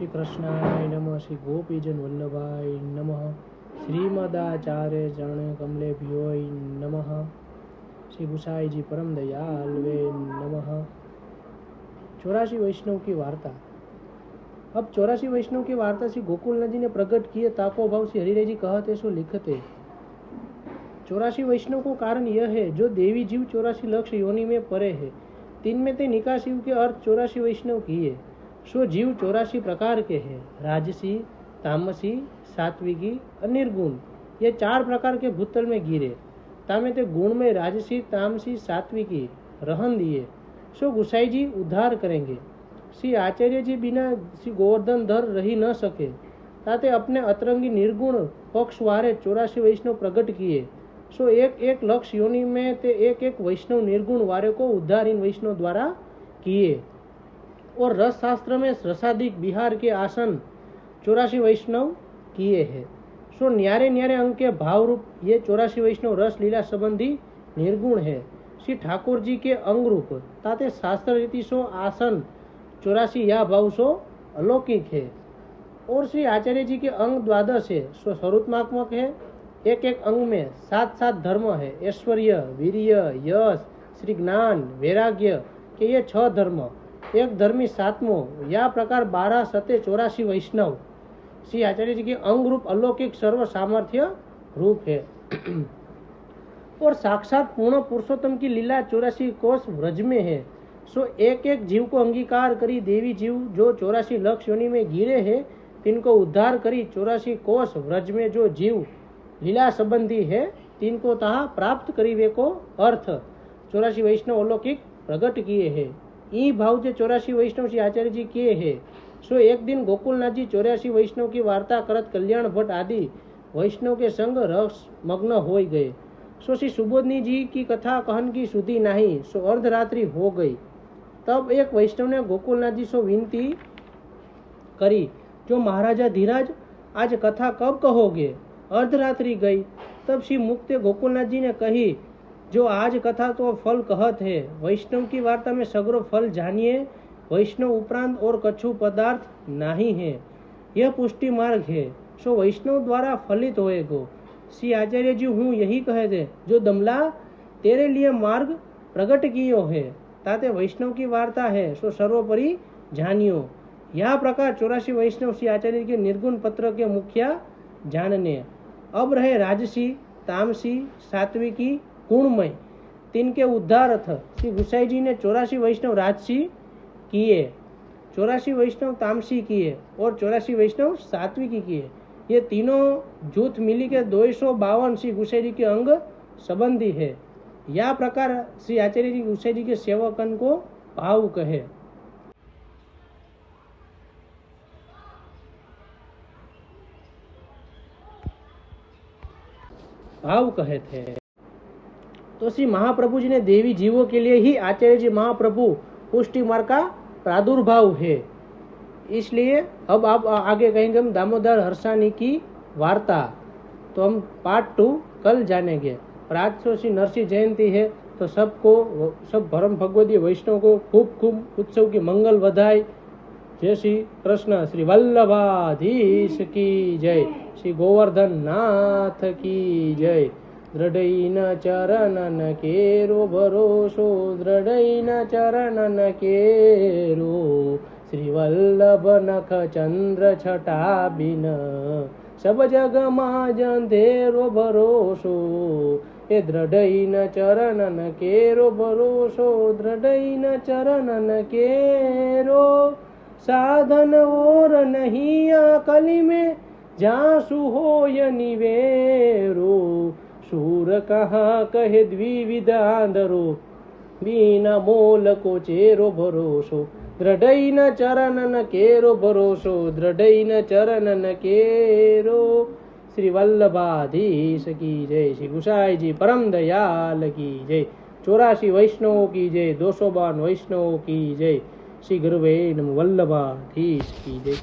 श्री कृष्णाय नमः। श्री गोपीजन वल्लभाय नमः। श्रीमदाचार्य चरण कमलेभ्यो नमः। श्री गुसाई जी परम दयालवे नमः। 84 वैष्णव की वार्ता। अब 84 वैष्णव की वार्ता श्री गोकुलनाथ जी ने प्रकट किए। ताको भाव श्री हरिराय जी कहते सो लिखते। 84 वैष्णव को कारण यह है जो देवी जीव 84 लक्ष योनि में परे है। तीन में ते निकाशिव के अर्थ 84 वैष्णव किए। सो जीव 84 प्रकार के हैं। राजसी, तामसी, सात्विकी और निर्गुण, ये 4 प्रकार के भूतल में गिरे। तामे ते गुण में राजसी, तामसी, सात्विकी रहन दिए। सो गुसाई जी उद्धार करेंगे। श्री आचार्य जी बिना श्री गोवर्धन धर रही न सके। ताते अपने अतरंगी निर्गुण पक्ष वारे 84 वैष्णव प्रकट किए। सो एक लक्ष योनि में ते एक वैष्णव निर्गुण वारे को उद्धार इन वैष्णव द्वारा किए। और रस शास्त्र में रसाधिक बिहार के आसन 84 वैष्णव किए हैं। सो न्यारे न्यारे अंग के भाव रूप ये 84 वैष्णव रस लीला संबंधी निर्गुण है। श्री ठाकुर जी के अंग रूप ताते शास्त्र रीति सो आसन 84 या भाव सो अलौकिक है। और श्री आचार्य जी के अंग 12 है। सो स्वरूपात्मक है। एक अंग में 7 धर्म है। ऐश्वर्य, वीर्य, यश, श्री ज्ञान, वैराग्य के ये 6 धर्म। एक धर्मी 7वां या प्रकार 12 सते 84 वैष्णव श्री आचार्य जी के अंग रूप अलौकिक सर्व सामर्थ्य रूप है। और साक्षात पूर्ण पुरुषोत्तम की लीला 84 कोष व्रज में है। सो एक जीव को अंगीकार करी देवी जीव जो 84 लक्ष योनि में गिरे हैं, तिनको उद्धार करी 84 कोष व्रज में जो जीव लीला संबंधी है, तिनको तहा प्राप्त करीवे को अर्थ 84 वैष्णव अलौकिक प्रकट किए हैं। ई भाव जो 84 वैष्णव श्री आचार्य जी किए हैं। सो एक दिन गोकुलनाथ जी 84 वैष्णव की वार्ता करत कल्याण भट्ट आदि वैष्णव के संग रस मग्न हो गए। सो श्री सुबोधनी जी की कथा कहन की सुधी नहीं। सो अर्धरात्रि हो गई। तब एक वैष्णव ने गोकुलनाथ जी सो विनती करी, जो महाराजा धीराज आज कथा कब कहोगे? अर्धरात्रि गई। तब श्री मुक्त गोकुलनाथ जी ने कही, जो आज कथा तो फल कहत है। वैष्णव की वार्ता में सगरो फल जानिए। वैष्णव उपरांत और कछु पदार्थ नहीं है। यह पुष्टि मार्ग है। सो वैष्णव द्वारा फलित होएगो। श्री आचार्य जी हूँ यही कहे थे, जो दमला तेरे लिए मार्ग प्रकट कियो है। ताते वैष्णव की वार्ता है। सो सर्वोपरि जानियो। यह प्रकार 84 वैष्णव श्री आचार्य के निर्गुण पत्र के मुखिया जानने। अब रहे राजसी, तामसी, सात्विकी, गुणमय, तिनके उद्धार थ श्री गुसाई जी ने 84 वैष्णव राजसी किए, 84 वैष्णव तामसी किए और 84 वैष्णव सात्विकी किए। ये तीनों जूथ मिली के 252 श्री गुसाई जी के अंग संबंधी है। या प्रकार श्री आचार्य जी गुसाई जी के सेवकन को भाव कहे। भाव कहे थे। तो श्री महाप्रभु जी ने देवी जीवों के लिए ही आचार्य जी महाप्रभु पुष्टि मार्ग का प्रादुर्भाव है। इसलिए अब आप आगे कहेंगे हम दामोदर हर्षानी की वार्ता। तो हम पार्ट 2 कल जानेंगे। और आज तो श्री नरसिंह जयंती है, तो सब परम भगवती वैष्णव को खूब उत्सव की मंगल बधाई। जय श्री कृष्ण। श्री वल्लभाधीश की जय। श्री गोवर्धन नाथ की जय। दृढ़ चरणन केरो भरोसो, दृढ़ चरणन केरो। श्री वल्लभ नख चंद्र छटा बिन, सब जग माज अंधेरो भरोसो। ए दृढ़ चरणन केरो भरोसो, दृढ़ चरणन केरो। साधन और नहीं कली में, जासु होय निवेरो। सूर कहाँ कहे द्विविध आंधरो, बिना मोल को चेरो भरोसो। दृढ़ चरणन केरो भरोसो, दृढ़ चरणन केरो। श्री वल्लभाधीश की जय। श्री गुसाई जी परम दयाल की जय। 84 वैष्णवों की जय। 252 वैष्णवों की जय। श्री गुरुवे नमः। वल्लभाधीश की जय।